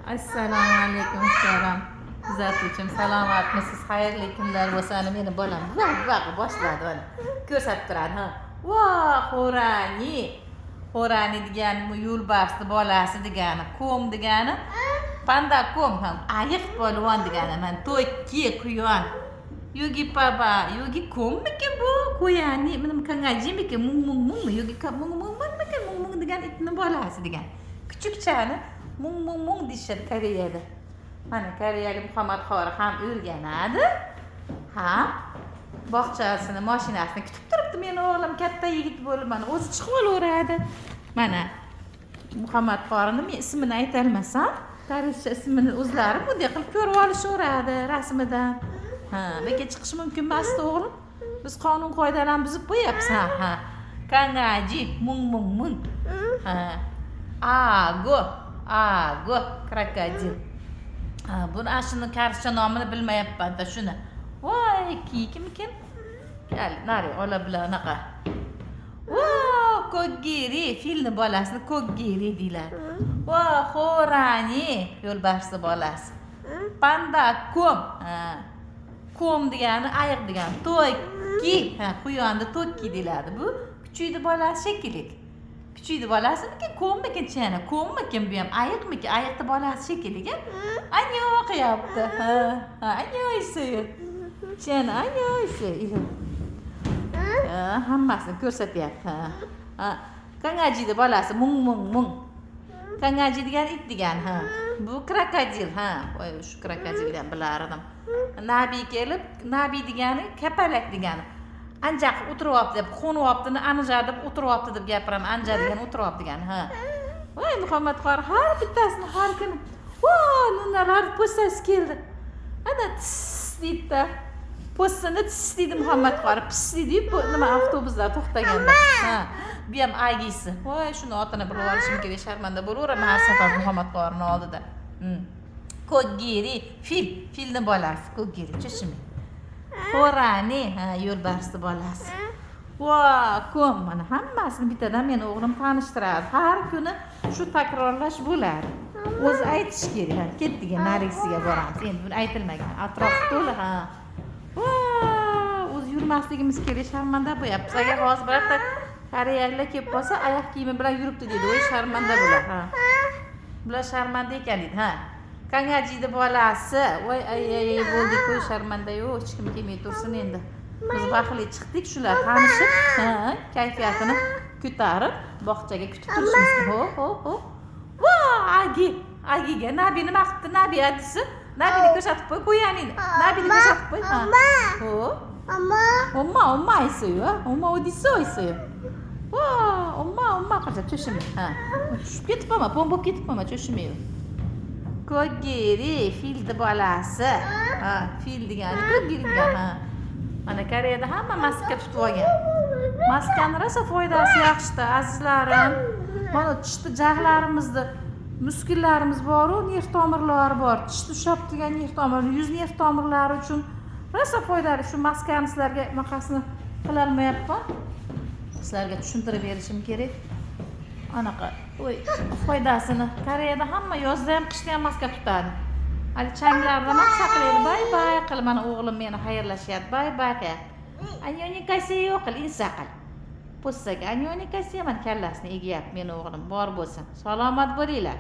Assalomu alaykum muhtaram kuzatuvchim, salomatmisiz? Xayrli kunlar bo'lsin. Meni bolam vaq boshladi mana. Ko'rsatib turadi, ha. Voh, Xo'rani degani yo'lbarsni bolasi degani, kom degani, panda kom ham, ayiq polvon degani, mana to'kki quyon. Yogi papa, yogi kommikin bu? Qo'yani, mana kangajimikin, mung, yogi mung degani itning bolasi degani. Kuchukchani mung deyishadi Koreyada. Mana koreyalik Muhammad Xori ham o'rganadi. Ha? Bog'chasini, mashinasini kutib turibdi. Meni o'g'lim katta yigit bo'lib, mana o'zi chiqib olaveradi. Mana Muhammad Xorini men ismini ayta olmasam, koreyscha ismini o'zlari bunday qilib ko'rib olishaveradi rasmidan. Ha, lekin chiqish mumkin emas, o'g'lim. Biz qonun qoidalarni buzib qo'yapmiz, ha. Kangaji, mung. Ha. Ago, krokodil. Ha, buni ashuni koreyscha nomini bilmayapman-da shuni. Voy, kiyikmikin? Kel, nari ola bilan anaqa. Voy, ko'kgiri, filni bolasini ko'kgiri deyiladi. Voy, Xo'rani, yo'lbarsni bolasi. Panda kom. Ha. Kom degani ayiq degani. To'kki, ha, quyonni to'kki deyiladi. Bu kuchuydi bolasi shekilli. Kuchuydi bolasimikin, kommikin chana, kommikin bu ham ayiqmikin, ayiqni bolasi shekilliga. Anyo qiyapti. Ha, anyo isoy. Chana anyo isoy. Hammasini ko'rsatyapti. Ha. Kangajini bolasi mung. Kangaji degani it degani, ha. Bu krokodil, ha. Voy, shu krokodildan bilardim. Nabiy kelib, nabiy degani kapalak degani. Anja o'tiryapti deb, qo'nyapti, anja deb o'tiryapti deb gapiraman. Anja degani o'tiryapti degani, ha. Voy, Muhammad Xor har bittasini har kuni. Voy, lunalar po'stasi keldi. Ana tis deydi. Po'stini tis deydi Muhammad Xor. Pis deydi, nima avtobuslar to'xtaganda. Ha. Bu ham agisi. Voy, shuni otini bilib olishim kerak, sharmanda bo'laveraman har safar Muhammad Xorning oldida. Ko'kgiri, filni bolasi, ko'kgiri, tushunmay. Xo'rani, ha, yo'lbarsni bolasi. Voy, kom, mana hammasini bittadan meni o'g'lim tanishtiradi. Har kuni shu takrorlash bo'ladi. O'zi aytish kerak. Ha, ketdik, narigisiga boramiz. Endi buni aytilmagan. Atrof to'la, ha. Voy, o'zi yurmasligimiz kerak, sharmanda bo'lyapmiz. Agar hozir birorta koreyaliklar kelib qolsa, oyoq kiyimi bilan yuribdi deydi. Voy, sharmanda bo'lar, ha. Bular sharmanda ekan deydi, ha. Kangajini bolasi. Voy, ay bo'ldik, qo'y sharmanda yo'q, hech kim kelmay tursin endi. Biz baxtli chiqdik, shular tanishib, ha, kayfiyatini ko'tarib, bog'chaga kutib turishimiz kerak. Ho. Voy, agiga Nabi nima qilibdi? Nabi adisi. Nabini ko'rsatib qo'y, qo'yanini. Nabini ko'rsatib qo'y, ha. Ho. Omma isoyo, omma odisoyo. Voy, omma qilsa tushimay, ha. Tushib ketibman, bo'lib ketibman, tushimay. Ko'kgiri, filni bolasi. Ha, fil degani ko'kgiri degani, ha. Mana Koreyada hamma maska tutib olgan. Maskani rosa foydasi yaxshi-da, azizlarim. Mana tishni jag'larimizni, muskullarimiz bor, nerv tomirlari bor. Tishni ushlab turgan nerv tomirlari, yuz nerv tomirlari uchun rosa foydali. Shu maskani sizlarga maqasini qila olmayapman. Sizlarga tushuntirib berishim kerak. Anaqa, voy, foydasini. Koreyada hamma yozda ham, qishda ham maska tutadi. Hali changlardan ham saqlaydi. Bay qil, mana o'g'lim meni xayrlashyapti. Bay qil. Anyoni kasiyo qil, insa qil. Po'ssaga anyoni kasiyo, mana kallasini egayapti meni o'g'lim. Bor bo'lsin. Salomat bo'linglar.